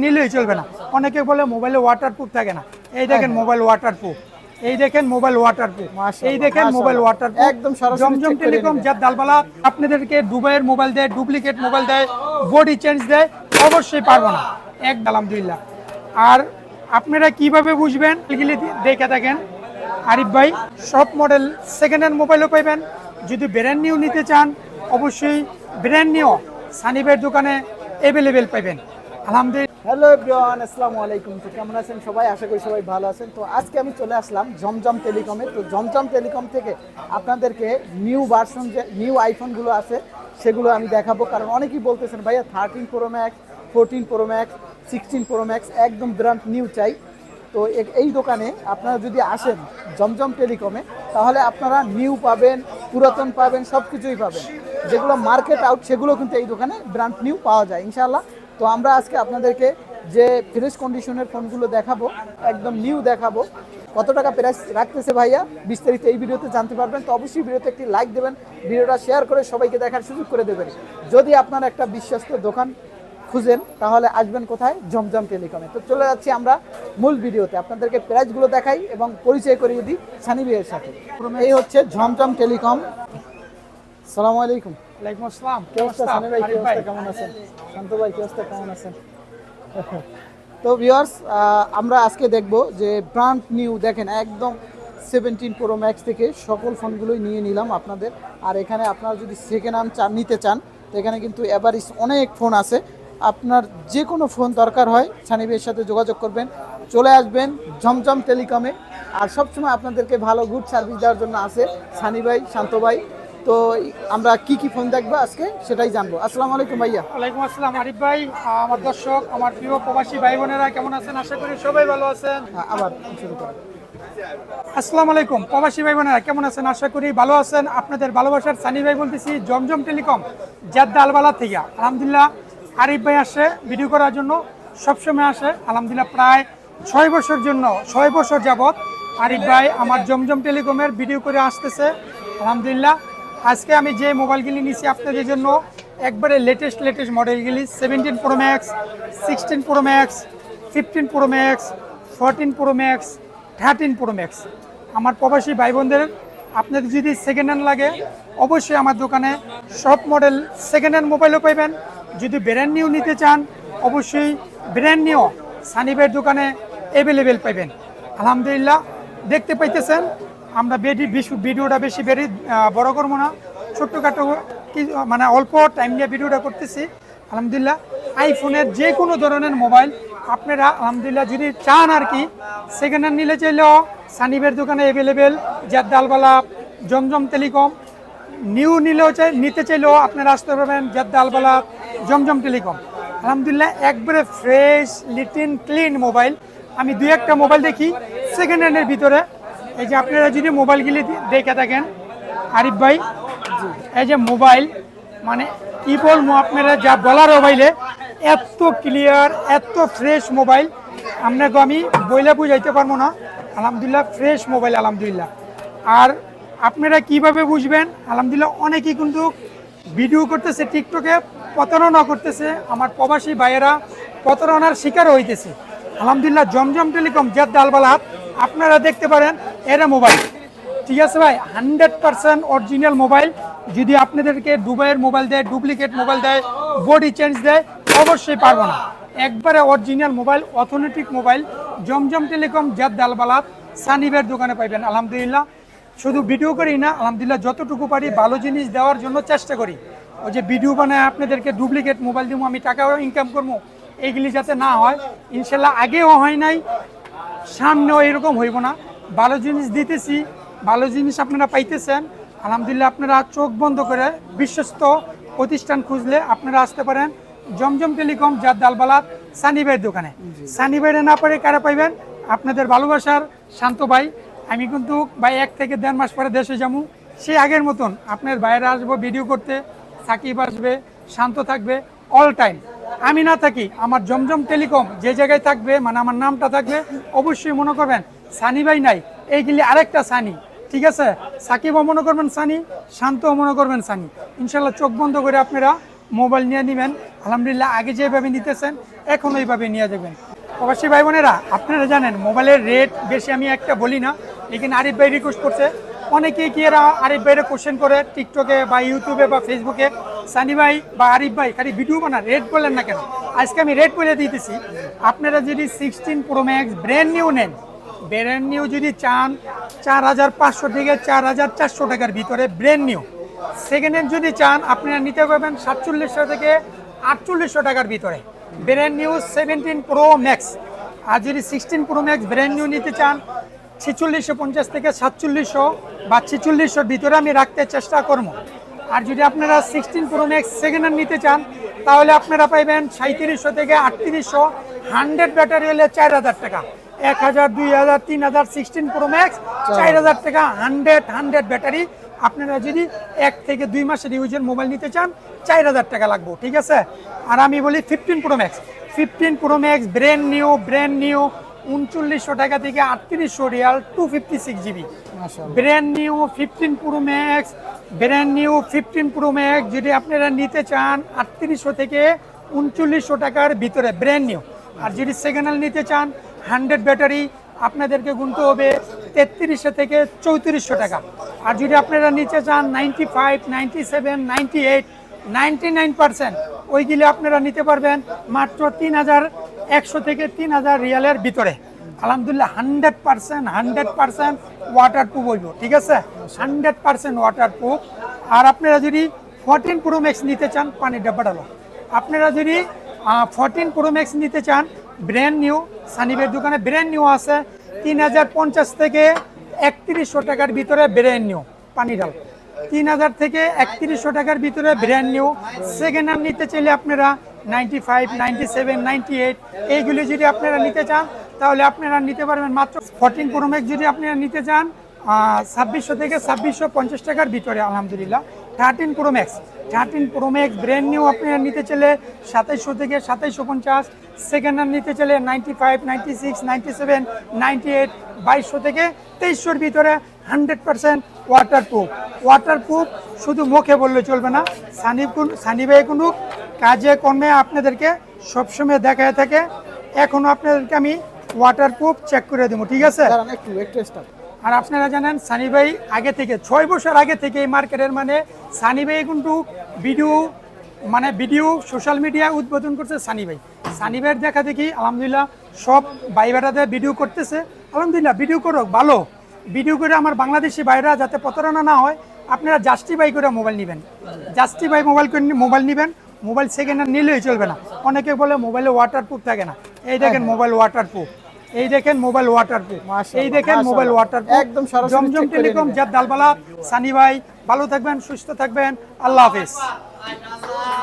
নিলেই চলবে না। অনেকে বলে মোবাইলে ওয়াটারপ্রুফ থাকে না, এই দেখেন মোবাইল ওয়াটারপ্রুফ, এই দেখেন মোবাইল ওয়াটারপ্রুফ, এই দেখেন মোবাইল ওয়াটারপ্রুফ। একদম সরাসরি জমজম চেক করে টেলিকম নেবেন। যার ডালবালা আপনাদেরকে দুবাইয়ের মোবাইল দেয়, ডুপ্লিকেট মোবাইল দেয়, বডি চেঞ্জ দেয়, অবশ্যই পারবো না এক আলহামদুলিল্লাহ। আর আপনারা কিভাবে বুঝবেন এগুলি দেখে থাকেন আরিফ ভাই, সব মডেল সেকেন্ড হ্যান্ড মোবাইলও পাইবেন। যদি ব্র্যান্ড নিউ নিতে চান অবশ্যই ব্র্যান্ড নিউ সানিবের দোকানে অ্যাভেলেবেল পাইবেন আলহামদুলিল্লাহ। হ্যালো এভরিওয়ান, আসসালামু আলাইকুম। তো কেমন আছেন সবাই? আশা করি সবাই ভালো আছেন। তো আজকে আমি চলে আসলাম জমজম টেলিকমে। তো জমজম টেলিকম থেকে আপনাদেরকে নিউ ভার্সন যে নিউ আইফোনগুলো আছে সেগুলো আমি দেখাবো। কারণ অনেকেই বলতেছেন ভাইয়া 13 pro max, 14 pro max, 16 pro max একদম ব্র্যান্ড নিউ চাই। তো এই দোকানে আপনারা যদি আসেন জমজম টেলিকমে, তাহলে আপনারা নিউ পাবেন, পুরাতন পাবেন, সব কিছুই পাবেন। যেগুলো মার্কেট আউট সেগুলো কিন্তু এই দোকানে ব্র্যান্ড নিউ পাওয়া যায় ইনশাআল্লাহ। তো আমরা আজকে আপনাদেরকে যে ফ্রেশ কন্ডিশনের ফোনগুলো দেখাবো, একদম নিউ দেখাবো। কত টাকা প্রাইস রাখতেছে ভাইয়া বিস্তারিত এই ভিডিওতে জানতে পারবেন। তো অবশ্যই ভিডিওতে একটি লাইক দেবেন, ভিডিওটা শেয়ার করে সবাইকে দেখার সুযোগ করে দেবেন। যদি আপনার একটা বিশ্বস্ত দোকান খুঁজেন তাহলে আসবেন কোথায়? জমজম টেলিকমে। তো চলে যাচ্ছি আমরা মূল ভিডিওতে, আপনাদেরকে প্রাইসগুলো দেখাই এবং পরিচয় করিয়ে দিই সানি ভাইয়ের সাথে। এই হচ্ছে জমজম টেলিকম। আসসালামু আলাইকুম। ওয়ালাইকুম আসসালাম। কি অবস্থা সানি ভাই? কি অবস্থা, কেমন আছেন? শান্ত ভাই কি অবস্থা, কেমন আছেন? তো ভিউয়ার্স, আমরা আজকে দেখব যে ব্র্যান্ড নিউ দেখেন একদম 17 প্রো ম্যাক্স থেকে সকল ফোনগুলোই নিয়ে নিলাম আপনাদের। আর এখানে আপনারা যদি সেকেন্ড হ্যান্ড নিতে চান তো এখানে কিন্তু এভারেজ অনেক ফোন আছে। আপনার যে কোনো ফোন দরকার হয় সানি ভাইয়ের সাথে যোগাযোগ করবেন, চলে আসবেন জমজম টেলিকমে। আর সবসময় আপনাদেরকে ভালো গুড সার্ভিস দেওয়ার জন্য আছে সানি ভাই, শান্ত ভাই। তো আমরা কি কি ফোন দেখবো আজকে সেটাই জানবো। আসসালামু আলাইকুম ভাইয়া। ওয়ালাইকুম আসসালাম আরিফ ভাই। আমার দর্শক, আমার প্রিয় প্রবাসী ভাই বোনেরা কেমন আছেন? আশা করি সবাই ভালো আছেন। আবার শুরু করেন। আসসালামু আলাইকুম প্রবাসী ভাই বোনেরা কেমন আছেন? আশা করি ভালো আছেন। আপনাদের ভালোবাসার সানি ভাই বলতেছি জমজম টেলিকম জেদ্দা আলবালা থেকে। আলহামদুলিল্লাহ আরিফ ভাই আসে ভিডিও করার জন্য, সবসময় আসে আলহামদুলিল্লাহ। প্রায় 6 বছর যাবৎ আরিফ ভাই আমার জমজম টেলিকমের ভিডিও করে আসতেছে আলহামদুলিল্লাহ। আজকে আমি যে মোবাইলগুলি নিছি আপনাদের জন্য একবারে লেটেস্ট মডেলগুলি 17 pro max, 16 pro max, 15 pro max, 14 pro max, 13 pro max. আমার প্রবাসী ভাই বোনদের আপনাদের যদি সেকেন্ড হ্যান্ড লাগে অবশ্যই আমার দোকানে সব মডেল সেকেন্ড হ্যান্ড মোবাইলও পাইবেন। যদি ব্র্যান্ড নিউ নিতে চান অবশ্যই ব্র্যান্ড নিউ সানিবের দোকানে অ্যাভেলেবেল পাইবেন আলহামদুলিল্লাহ। দেখতে পাইতেছেন আমরা ভিডিওটা বেশি বড় করবো না, ছোট্টখাটো মানে অল্প টাইম নিয়ে ভিডিওটা করতেছি আলহামদুলিল্লাহ। আইফোনের যে কোনো ধরনের মোবাইল আপনারা আলহামদুলিল্লাহ যদি চান আর কি সেকেন্ড হ্যান্ড নিলে চাইলেও সানিবের দোকানে অ্যাভেলেবেল জেদ্দা জমজম টেলিকম। নিউ নিতে চাইলেও আপনারা আসতে পারবেন জেদ্দা জমজম টেলিকম আলহামদুলিল্লাহ। একবারে ফ্রেশ লিটিন ক্লিন মোবাইল। আমি দুই একটা মোবাইল দেখি সেকেন্ড হ্যান্ডের ভিতরে। এই যে আপনারা যদি মোবাইলগুলি দেখে থাকেন আরিফ ভাই, এই যে মোবাইল মানে কি বলবো আপনারা, যা বলার মোবাইলে এত ক্লিয়ার এত ফ্রেশ মোবাইল আপনাকে আমি বইলে বুঝাইতে পারবো না আলহামদুলিল্লাহ। ফ্রেশ মোবাইল আলহামদুলিল্লাহ। আর আপনারা কিভাবে বুঝবেন? আলহামদুলিল্লাহ অনেকেই কিন্তু ভিডিও করতেছে টিকটকে, প্রতারণা করতেছে। আমার প্রবাসী ভাইয়েরা প্রতারণার শিকার হইতেছে আলহামদুলিল্লাহ। জমজম টেলিকম জেদ্দা আলবালাত আপনারা দেখতে পারেন এরা মোবাইল, ঠিক আছে ভাই, 100% অরিজিনাল মোবাইল। যদি আপনাদেরকে দুবাইয়ের মোবাইল দেয়, ডুপ্লিকেট মোবাইল দেয়, বডি চেঞ্জ দেয়, অবশ্যই পারবো না। একবারে অরিজিনাল মোবাইল, অথেন্টিক মোবাইল জমজম টেলিকম জেদ্দা আলবালাত সানিবের দোকানে পাইবেন আলহামদুলিল্লাহ। শুধু ভিডিও করি না আলহামদুলিল্লাহ, যতটুকু পারি ভালো জিনিস দেওয়ার জন্য চেষ্টা করি। ওই যে ভিডিও বানায় আপনাদেরকে ডুপ্লিকেট মোবাইল দিব, আমি টাকাও ইনকাম করবো, এইগুলি যাতে না হয় ইনশাল্লাহ। আগেও হয় নাই, সামনেও এরকম হইব না। ভালো জিনিস দিতেছি, ভালো জিনিস আপনারা পাইতেছেন আলহামদুলিল্লাহ। আপনারা চোখ বন্ধ করে বিশ্বস্ত প্রতিষ্ঠান খুঁজলে আপনারা আসতে পারেন জমজম টেলিকম জেদ্দা আলবালাত সানিবের দোকানে। সানিবের না পারে কারা পাইবেন? আপনাদের ভালোবাসার শান্ত ভাই। আমি কিন্তু ভাই 1 থেকে 1.5 মাস পরে দেশে যাবো, সে আগের মতন আপনার বাইরে আসবো ভিডিও করতে, সাকিব আসবে, শান্ত থাকবে অল টাইম। আমি না থাকি আমার জমজম টেলিকম যে জায়গায় থাকবে মানে আমার নামটা থাকবে, অবশ্যই মনে করবেন সানি ভাই নাই, এইগুলি আরেকটা সানি, ঠিক আছে? সাকিবও মনে করবেন সানি, শান্তও মনে করবেন সানি। ইনশাল্লাহ চোখ বন্ধ করে আপনারা মোবাইল নিয়ে নেবেন। আলহামদুলিল্লাহ আগে যেভাবে নিতেছেন এখন ওইভাবে নিয়ে যাবেন। প্রবাসী ভাই বোনেরা, আপনারা জানেন মোবাইলের রেট বেশি আমি একটা বলি না, লেকিন আরিফ ভাই রিকোয়েস্ট করছে, অনেকেই কি এরা আরিফ ভাইরে কোশ্চেন করে টিকটকে বা ইউটিউবে বা ফেসবুকে, সানি ভাই বা আরিফ ভাই খালি ভিডিও বানা, রেট বললেন না কেন? আজকে আমি রেট বলে দিতেছি। আপনারা যদি 16 প্রো ম্যাক্স ব্র্যান্ড নিউ নেন, ব্র্যান্ড নিউ যদি চান 4500 থেকে 4400 টাকার ভিতরে ব্র্যান্ড নিউ। সেকেন্ড হ্যান্ড যদি চান আপনারা নিতে পারবেন 4700 থেকে 4800 টাকার ভিতরে ব্র্যান্ড নিউ 17 প্রো ম্যাক্স। আর যদি 16 প্রো ম্যাক্স ব্র্যান্ড নিউ নিতে চান 4650 থেকে 4700 বা 4600 ভিতরে আমি রাখতে চেষ্টা করবো। আর যদি আপনারা 16 প্রো ম্যাক্স সেকেন্ড হ্যান্ড নিতে চান তাহলে আপনারা পাইবেন 3700 থেকে 3800। 100 ব্যাটারি হলে 4000 টাকা, 1000 2000 3000। 16 প্রো ম্যাক্স 4000 টাকা 100 ব্যাটারি। আপনারা যদি 1 থেকে 2 মাসের ইউজের মোবাইল নিতে চান 4000 টাকা লাগবে, ঠিক আছে। আর আমি বলি 15 pro max, 15 pro max brand new 3900 টাকা থেকে 3800 Real 256 GB brand new. 15 pro max brand new 15 pro max যদি আপনারা নিতে চান 3800 থেকে 3900 টাকার ভিতরে ব্র্যান্ড নিউ। আর যদি সেকেন্ড হ্যান্ড নিতে চান 100 ব্যাটারি আপনাদেরকে গুনতে হবে 3300 থেকে 3400 টাকা। আর যদি আপনারা নিতে চান 95 97 98 99%, ওইগুলি আপনারা নিতে পারবেন মাত্র 3100 থেকে 3000 রিয়ালের ভিতরে। আলহামদুলিল্লাহ 100% ওয়াটার প্রুফ হইব, ঠিক আছে, 100% ওয়াটার প্রুফ। আর আপনারা যদি 14 প্রো ম্যাক্স নিতে চান, পানির ডাব্বা ডালো। আপনারা যদি 14 প্রো ম্যাক্স নিতে চান ব্র্যান্ড নিউ, সানিবের দোকানে ব্র্যান্ড নিউ আছে 3050 থেকে 3100 টাকার ভিতরে ব্র্যান্ড নিউ পানি ডাল। 3000 থেকে 3100 টাকার ভিতরে ব্র্যান্ড নিউ। সেকেন্ড হ্যান্ড নিতে চাইলে আপনারা 95 97 98 এইগুলি যদি আপনারা নিতে চান তাহলে আপনারা নিতে পারবেন মাত্র 14 প্রো ম্যাক্স যদি আপনারা নিতে চান 2600 থেকে 2650 টাকার ভিতরে। আলহামদুলিল্লাহ 13 প্রো ম্যাক্স ব্র্যান্ড নিউ আপনারা নিতে চাইলে 2700 থেকে 2750। সেকেন্ড হ্যান্ড নিতে চাইলে 95 96 97 98 2200 থেকে 2300 ভিতরে 100% ওয়াটারপ্রুফ। শুধু মুখে বললে চলবে না, সানি ভাই কোনো কাজে কর্মে আপনাদেরকে সবসময় দেখায় থাকে। এখনো আপনাদেরকে আমি ওয়াটারপ্রুফ চেক করে দেবো, ঠিক আছে। আর আপনারা জানেন সানি ভাই আগে থেকে 6 বছর আগে থেকে এই মার্কেটের সানি ভাই কিন্তু ভিডিও সোশ্যাল মিডিয়া উদ্বোধন করছে সানি ভাইয়ের দেখা দেখি আলহামদুলিল্লাহ সব ভাই বেড়াদের ভিডিও করতেছে। আলহামদুলিল্লাহ ভিডিও করো, ভালো ভিডিও করে আমার বাংলাদেশি ভাইরা যাতে প্রতারণা না হয়, আপনারা জাস্টিফাই করে মোবাইল নেবেন, জাস্টিফাই মোবাইল নেবেন। মোবাইল সেকেন্ড হ্যান্ড নিলেই চলবে না। অনেকে বলে মোবাইলে ওয়াটারপ্রুফ থাকে না, এই দেখেন মোবাইল ওয়াটারপ্রুফ, এই দেখেন মোবাইল ওয়াটারপ্রুফ, এই দেখেন মোবাইল ওয়াটারপ্রুফ। একদম সরাসরি জমজম টেলিকম জাদ ডালবালা। সানি ভাই ভালো থাকবেন, সুস্থ থাকবেন, আল্লাহ হাফেজ।